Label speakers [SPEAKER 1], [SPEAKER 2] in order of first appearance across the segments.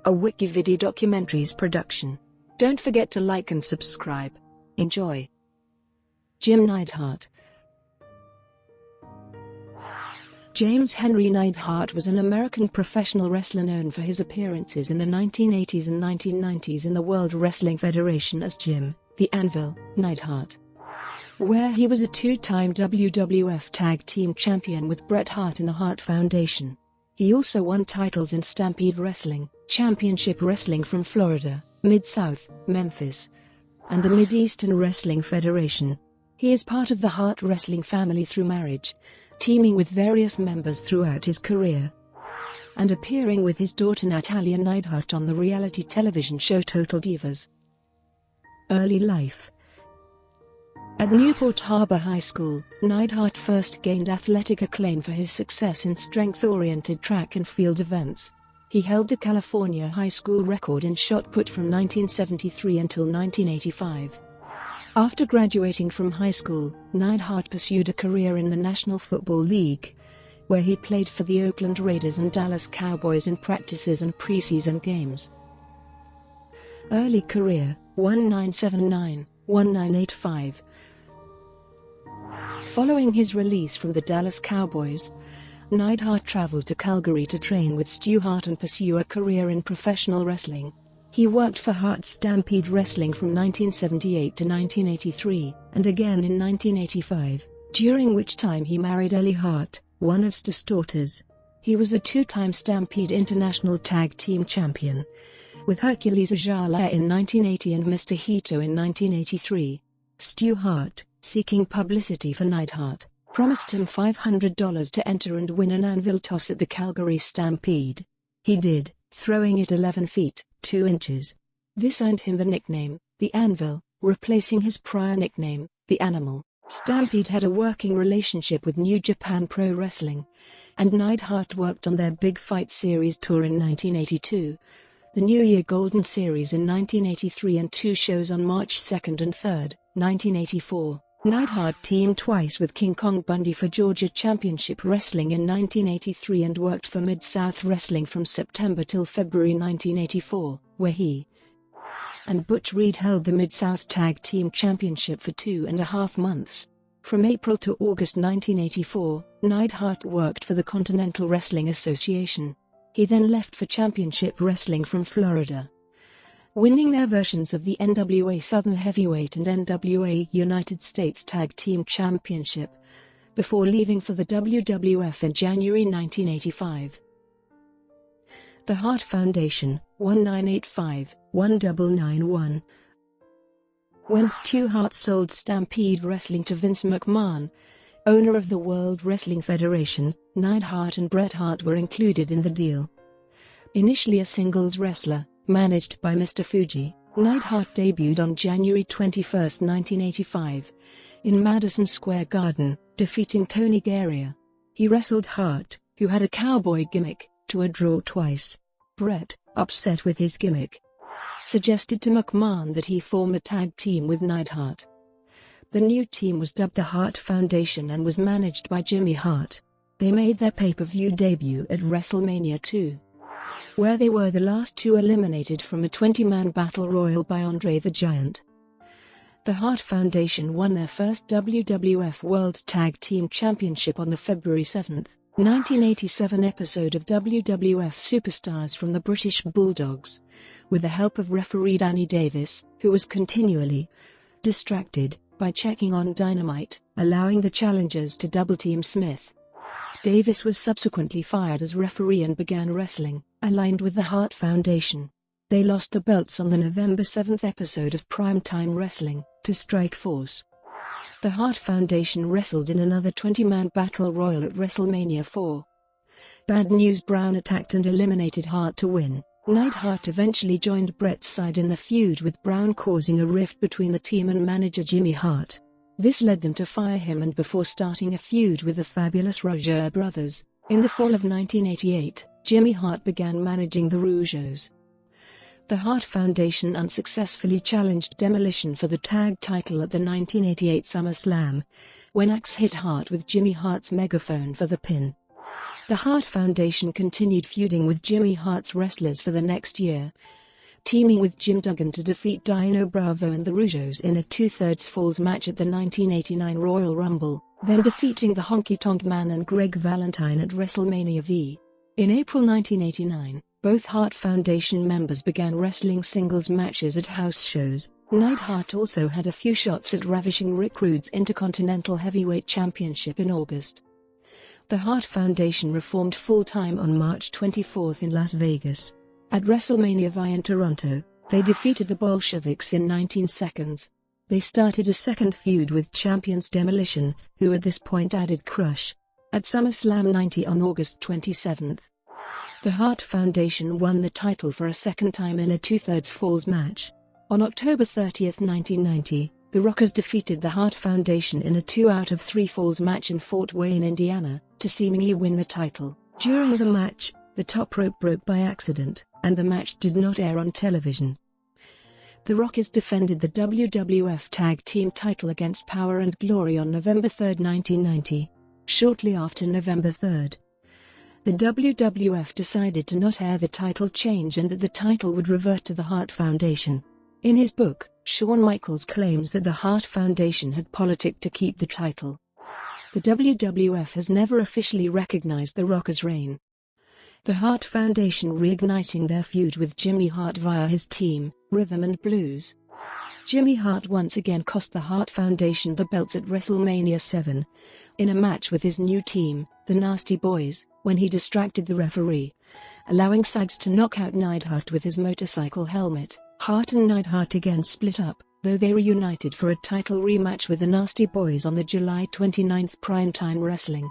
[SPEAKER 1] a WikiVidi documentaries production. Don't forget to like and subscribe. Enjoy. Jim Neidhart. James Henry Neidhart was an American professional wrestler known for his appearances in the 1980s and 1990s in the World Wrestling Federation as Jim, the Anvil, Neidhart, where he was a two-time WWF Tag Team Champion with Bret Hart in the Hart Foundation. He also won titles in Stampede Wrestling, Championship Wrestling from Florida, Mid-South, Memphis, and the Mid-Eastern Wrestling Federation. He is part of the Hart wrestling family through marriage, teaming with various members throughout his career, and appearing with his daughter Natalya Neidhart on the reality television show Total Divas. Early life. At Newport Harbor High School, Neidhart first gained athletic acclaim for his success in strength-oriented track and field events. He held the California high school record in shot put from 1973 until 1985. After graduating from high school, Neidhart pursued a career in the National Football League, where he played for the Oakland Raiders and Dallas Cowboys in practices and preseason games. Early career: 1979-1985. Following his release from the Dallas Cowboys, Neidhart traveled to Calgary to train with Stu Hart and pursue a career in professional wrestling. He worked for Hart's Stampede Wrestling from 1978 to 1983, and again in 1985, during which time he married Ellie Hart, one of Stu's daughters. He was a two-time Stampede International Tag Team Champion, with Hercules Ajala in 1980 and Mr. Hito in 1983. Stu Hart, seeking publicity for Neidhart, promised him $500 to enter and win an Anvil toss at the Calgary Stampede. He did, throwing it 11 feet, 2 inches. This earned him the nickname, the Anvil, replacing his prior nickname, the Animal. Stampede had a working relationship with New Japan Pro Wrestling, and Neidhart worked on their Big Fight Series tour in 1982, the New Year Golden Series in 1983 and 2 shows on March 2nd and 3rd, 1984. Neidhart teamed twice with King Kong Bundy for Georgia Championship Wrestling in 1983 and worked for Mid-South Wrestling from September till February 1984, where he and Butch Reed held the Mid-South Tag Team Championship for 2.5 months. From April to August 1984, Neidhart worked for the Continental Wrestling Association. He then left for Championship Wrestling from Florida, winning their versions of the NWA Southern Heavyweight and NWA United States Tag Team Championship, before leaving for the WWF in January 1985. The Hart Foundation, 1985-1991. When Stu Hart sold Stampede Wrestling to Vince McMahon, owner of the World Wrestling Federation, Neidhart and Bret Hart were included in the deal. Initially a singles wrestler, managed by Mr. Fuji, Neidhart debuted on January 21, 1985, in Madison Square Garden, defeating Tony Garea. He wrestled Hart, who had a cowboy gimmick, to a draw twice. Bret, upset with his gimmick, suggested to McMahon that he form a tag team with Neidhart. The new team was dubbed the Hart Foundation and was managed by Jimmy Hart. They made their pay-per-view debut at WrestleMania 2. Where they were the last two eliminated from a 20-man battle royal by Andre the Giant. The Hart Foundation won their first WWF World Tag Team Championship on the February 7, 1987 episode of WWF Superstars from the British Bulldogs, with the help of referee Danny Davis, who was continually distracted by checking on Dynamite, allowing the challengers to double-team Smith. Davis was subsequently fired as referee and began wrestling, aligned with the Hart Foundation. They lost the belts on the November 7 episode of Primetime Wrestling, to Strikeforce. The Hart Foundation wrestled in another 20-man battle royal at WrestleMania 4. Bad News Brown attacked and eliminated Hart to win. Neidhart eventually joined Bret's side in the feud with Brown, causing a rift between the team and manager Jimmy Hart. This led them to fire him, and before starting a feud with the Fabulous Rougeau brothers, in the fall of 1988, Jimmy Hart began managing the Rougeaus. The Hart Foundation unsuccessfully challenged Demolition for the tag title at the 1988 SummerSlam, when Axe hit Hart with Jimmy Hart's megaphone for the pin. The Hart Foundation continued feuding with Jimmy Hart's wrestlers for the next year, teaming with Jim Duggan to defeat Dino Bravo and the Rougeaus in a 2/3 falls match at the 1989 Royal Rumble, then defeating the Honky Tonk Man and Greg Valentine at WrestleMania V. In April 1989, both Hart Foundation members began wrestling singles matches at house shows. Neidhart also had a few shots at ravishing Rick Rude's Intercontinental Heavyweight Championship in August. The Hart Foundation reformed full-time on March 24 in Las Vegas. At WrestleMania V in Toronto, they defeated the Bolsheviks in 19 seconds. They started a second feud with champions Demolition, who at this point added Crush. At SummerSlam 90 on August 27, the Hart Foundation won the title for a second time in a 2/3 falls match. On October 30, 1990, the Rockers defeated the Hart Foundation in a 2-out-of-3 falls match in Fort Wayne, Indiana, to seemingly win the title. During the match, the top rope broke by accident, and the match did not air on television. The Rockers defended the WWF Tag Team title against Power and Glory on November 3, 1990. Shortly after November 3, the WWF decided to not air the title change and that the title would revert to the Hart Foundation. In his book, Shawn Michaels claims that the Hart Foundation had politicked to keep the title. The WWF has never officially recognized the Rockers' reign. The Hart Foundation reigniting their feud with Jimmy Hart via his team, Rhythm and Blues. Jimmy Hart once again cost the Hart Foundation the belts at WrestleMania 7, in a match with his new team, the Nasty Boys, when he distracted the referee, allowing Sags to knock out Neidhart with his motorcycle helmet. Hart and Neidhart again split up, though they reunited for a title rematch with the Nasty Boys on the July 29 Primetime Wrestling,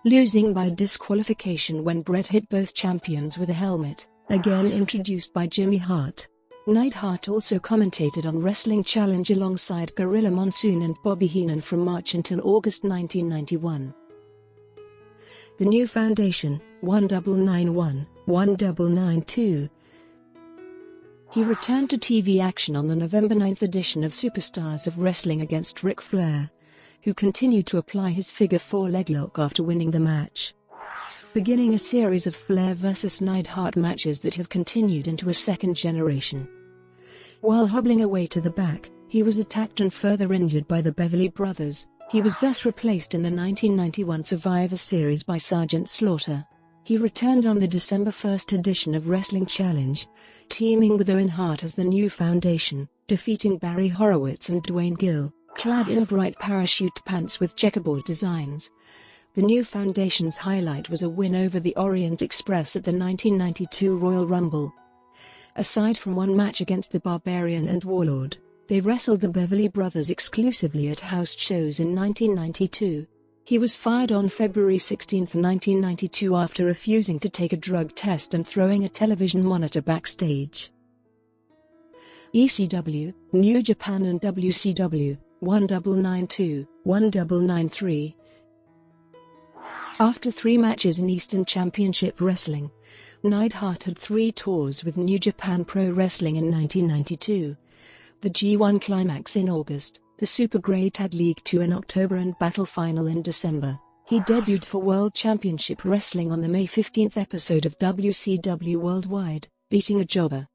[SPEAKER 1] losing by disqualification when Bret hit both champions with a helmet, again introduced by Jimmy Hart. Neidhart also commentated on Wrestling Challenge alongside Gorilla Monsoon and Bobby Heenan from March until August 1991. The new foundation, 1991, 1992. He returned to TV action on the November 9 edition of Superstars of Wrestling against Ric Flair, who continued to apply his figure 4 leglock after winning the match, beginning a series of Flair vs. Neidhart matches that have continued into a second generation. While hobbling away to the back, he was attacked and further injured by the Beverly Brothers. He was thus replaced in the 1991 Survivor Series by Sergeant Slaughter. He returned on the December 1 edition of Wrestling Challenge, teaming with Owen Hart as the new foundation, defeating Barry Horowitz and Dwayne Gill, clad in bright parachute pants with checkerboard designs. The new foundation's highlight was a win over the Orient Express at the 1992 Royal Rumble. Aside from one match against the Barbarian and Warlord, they wrestled the Beverly Brothers exclusively at house shows in 1992. He was fired on February 16, 1992 after refusing to take a drug test and throwing a television monitor backstage. ECW, New Japan and WCW, 1992, 1993. After 3 matches in Eastern Championship Wrestling, Neidhart had 3 tours with New Japan Pro Wrestling in 1992. The G1 Climax in August, the Super Great Tag League 2 in October and Battle Final in December. He debuted for World Championship Wrestling on the May 15 episode of WCW Worldwide, beating a jobber.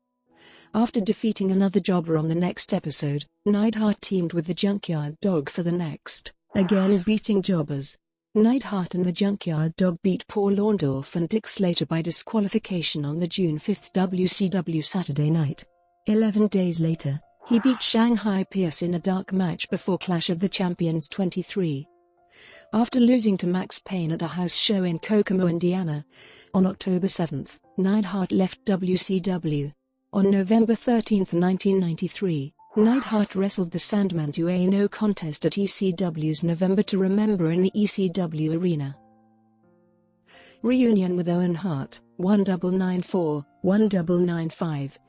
[SPEAKER 1] After defeating another jobber on the next episode, Neidhart teamed with the Junkyard Dog for the next, again beating jobbers. Neidhart and the Junkyard Dog beat Paul Orndorff and Dick Slater by disqualification on the June 5 WCW Saturday Night. 11 days later, he beat Shanghai Pierce in a dark match before Clash of the Champions 23. After losing to Max Payne at a house show in Kokomo, Indiana, on October 7, Neidhart left WCW. On November 13, 1993, Neidhart wrestled the Sandman to a no contest at ECW's November to Remember in the ECW Arena. Reunion with Owen Hart, 1994, 1995.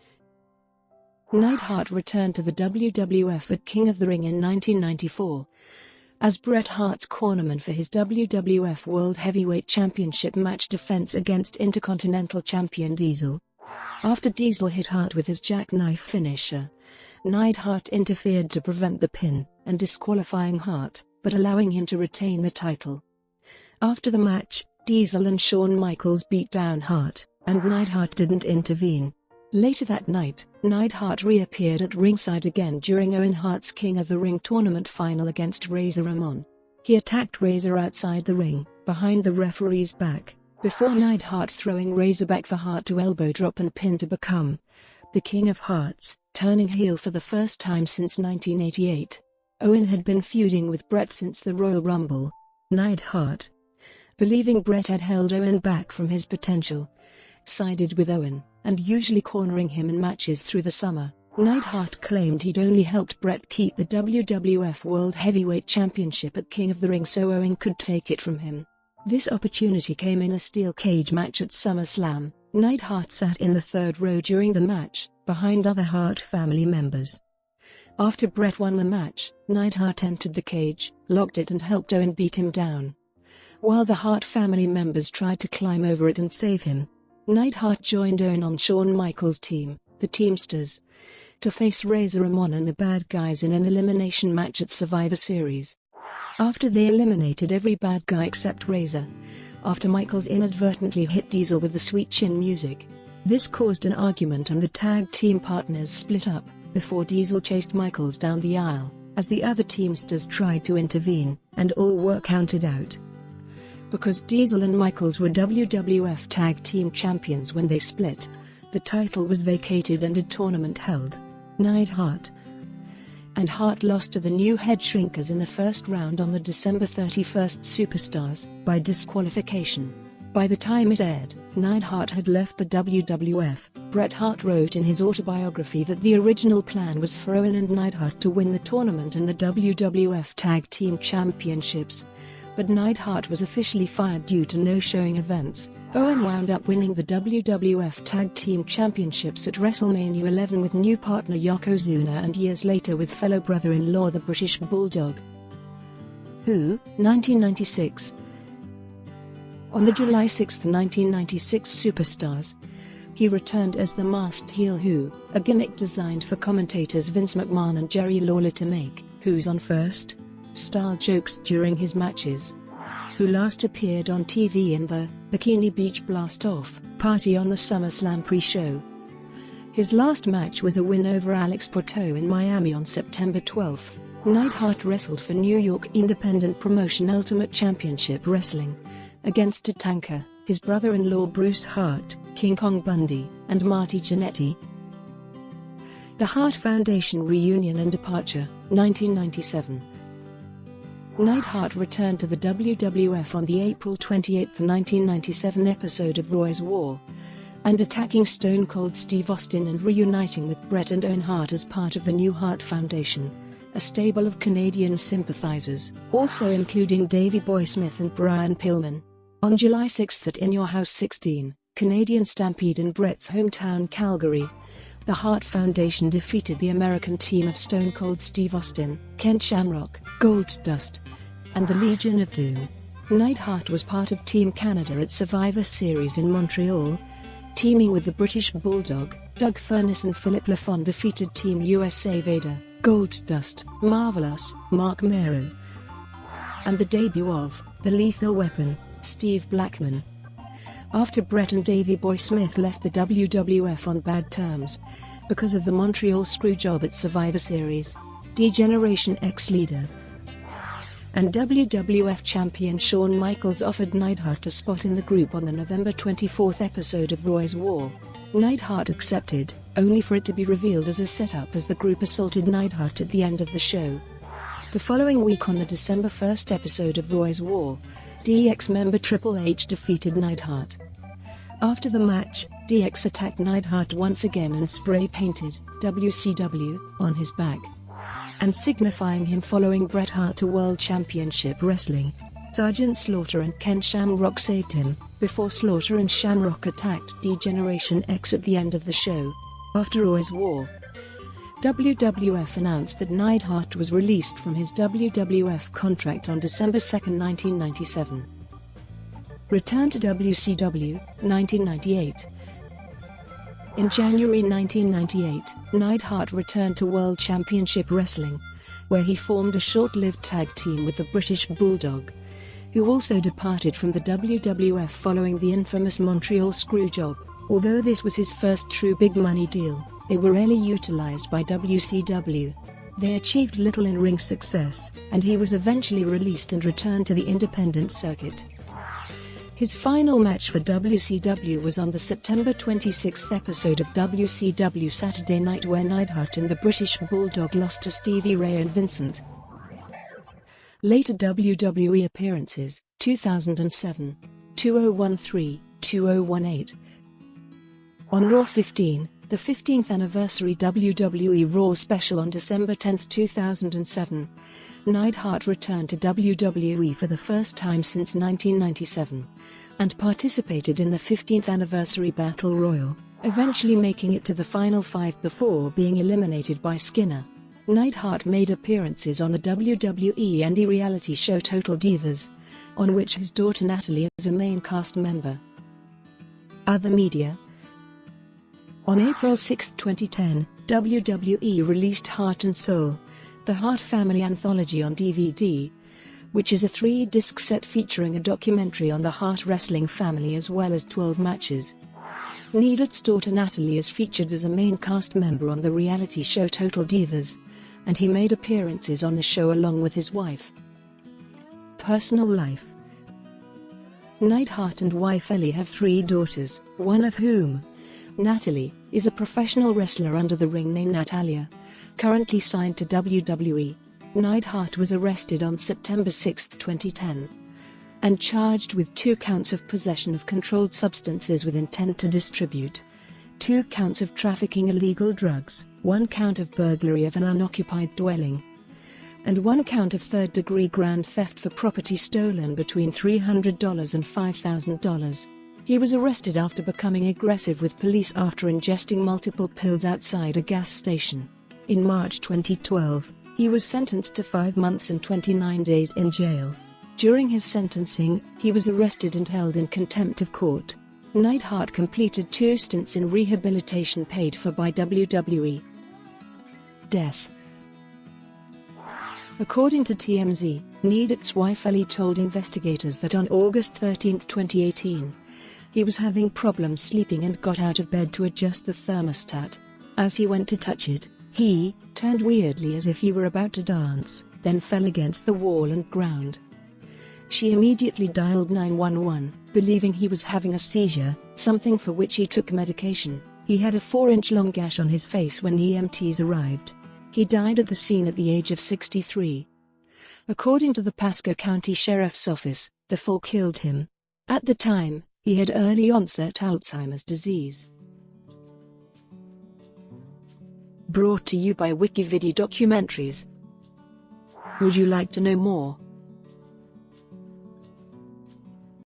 [SPEAKER 1] Neidhart returned to the WWF at King of the Ring in 1994 as Bret Hart's cornerman for his WWF World Heavyweight Championship match defense against Intercontinental Champion Diesel. After Diesel hit Hart with his jackknife finisher, Neidhart interfered to prevent the pin and disqualifying Hart, but allowing him to retain the title. After the match, Diesel and Shawn Michaels beat down Hart, and Neidhart didn't intervene. Later that night, Neidhart reappeared at ringside again during Owen Hart's King of the Ring tournament final against Razor Ramon. He attacked Razor outside the ring, behind the referee's back, before Neidhart throwing Razor back for Hart to elbow drop and pin to become the King of Hearts, turning heel for the first time since 1988. Owen had been feuding with Bret since the Royal Rumble. Neidhart, believing Bret had held Owen back from his potential, sided with Owen, and usually cornering him in matches through the summer. Neidhart claimed he'd only helped Bret keep the WWF World Heavyweight Championship at King of the Ring so Owen could take it from him. This opportunity came in a steel cage match at SummerSlam. Neidhart sat in the third row during the match, behind other Hart family members. After Bret won the match, Neidhart entered the cage, locked it and helped Owen beat him down. While the Hart family members tried to climb over it and save him, Neidhart joined Owen on Shawn Michaels' team, the Teamsters, to face Razor Ramon and the Bad Guys in an elimination match at Survivor Series. After they eliminated every bad guy except Razor, after Michaels inadvertently hit Diesel with the Sweet Chin music, this caused an argument and the tag team partners split up, before Diesel chased Michaels down the aisle, as the other Teamsters tried to intervene, and all were counted out. Because Diesel and Michaels were WWF Tag Team Champions when they split, the title was vacated and a tournament held. Neidhart and Hart lost to the new Head Shrinkers in the first round on the December 31st Superstars, by disqualification. By the time it aired, Neidhart had left the WWF. Bret Hart wrote in his autobiography that the original plan was for Owen and Neidhart to win the tournament and the WWF Tag Team Championships, but Neidhart was officially fired due to no-showing events. Owen wound up winning the WWF Tag Team Championships at WrestleMania 11 with new partner Yokozuna and years later with fellow brother-in-law the British Bulldog. Who, 1996. On the July 6, 1996 Superstars, he returned as the masked heel Who, a gimmick designed for commentators Vince McMahon and Jerry Lawler to make Who's on first style jokes during his matches. Who last appeared on TV in the Bikini Beach Blast-Off party on the SummerSlam pre-show. His last match was a win over Alex Porto in Miami on September 12. Neidhart wrestled for New York independent promotion Ultimate Championship Wrestling against Tatanka, his brother-in-law Bruce Hart, King Kong Bundy, and Marty Jannetty. The Hart Foundation reunion and departure, 1997. Neidhart returned to the WWF on the April 28, 1997 episode of Roy's War, and attacking Stone Cold Steve Austin and reuniting with Bret and Owen Hart as part of the new Hart Foundation, a stable of Canadian sympathizers, also including Davey Boy Smith and Brian Pillman. On July 6 at In Your House 16, Canadian Stampede in Bret's hometown Calgary, the Hart Foundation defeated the American team of Stone Cold Steve Austin, Ken Shamrock, Goldust, and the Legion of Doom. Neidhart was part of Team Canada at Survivor Series in Montreal, teaming with the British Bulldog. Doug Furniss and Philip Lafon defeated Team USA Vader, Goldust, Marvelous, Mark Mero, and the debut of The Lethal Weapon, Steve Blackman. After Bret and Davey Boy Smith left the WWF on bad terms because of the Montreal screwjob at Survivor Series, D-Generation ex-leader and WWF champion Shawn Michaels offered Neidhart a spot in the group on the November 24 episode of Roy's War. Neidhart accepted, only for it to be revealed as a setup as the group assaulted Neidhart at the end of the show. The following week on the December 1 episode of Roy's War, DX member Triple H defeated Neidhart. After the match, DX attacked Neidhart once again and spray-painted WCW on his back, and signifying him following Bret Hart to World Championship Wrestling. Sergeant Slaughter and Ken Shamrock saved him, before Slaughter and Shamrock attacked D-Generation X at the end of the show. After Roy's War, WWF announced that Neidhart was released from his WWF contract on December 2, 1997. Return to WCW, 1998. In January 1998, Neidhart returned to World Championship Wrestling, where he formed a short-lived tag team with the British Bulldog, who also departed from the WWF following the infamous Montreal Screwjob. Although this was his first true big money deal, they were rarely utilized by WCW. They achieved little in-ring success, and he was eventually released and returned to the independent circuit. His final match for WCW was on the September 26 episode of WCW Saturday Night, where Neidhart and the British Bulldog lost to Stevie Ray and Vincent. Later WWE appearances: 2007, 2013, 2018. On Raw 15, the 15th anniversary WWE Raw special on December 10, 2007, Neidhart returned to WWE for the first time since 1997, and participated in the 15th anniversary Battle Royal, eventually making it to the final 5 before being eliminated by Skinner. Neidhart made appearances on the WWE indie reality show Total Divas, on which his daughter Natalya is a main cast member. Other media. On April 6, 2010, WWE released Heart and Soul, the Hart Family Anthology on DVD, which is a 3-disc set featuring a documentary on the Hart wrestling family as well as 12 matches. Neidhart's daughter Natalya is featured as a main cast member on the reality show Total Divas, and he made appearances on the show along with his wife. Personal life. Neidhart and wife Ellie have 3 daughters, one of whom, Natalya, is a professional wrestler under the ring name Natalya, currently signed to WWE. Neidhart was arrested on September 6, 2010, and charged with 2 counts of possession of controlled substances with intent to distribute, 2 counts of trafficking illegal drugs, 1 count of burglary of an unoccupied dwelling, and 1 count of third-degree grand theft for property stolen between $300 and $5,000. He was arrested after becoming aggressive with police after ingesting multiple pills outside a gas station. In March 2012, he was sentenced to 5 months and 29 days in jail. During his sentencing, he was arrested and held in contempt of court. Neidhart completed 2 stints in rehabilitation paid for by WWE. Death. According to TMZ, Neidhart's wife Ellie told investigators that on August 13, 2018, he was having problems sleeping and got out of bed to adjust the thermostat. As he went to touch it, he turned weirdly as if he were about to dance, then fell against the wall and ground. She immediately dialed 911, believing he was having a seizure, something for which he took medication. He had a 4-inch-long gash on his face when EMTs arrived. He died at the scene at the age of 63. According to the Pasco County Sheriff's Office, the fall killed him. At the time, he had early-onset Alzheimer's disease. Brought to you by WikiVidi Documentaries. Would you like to know more?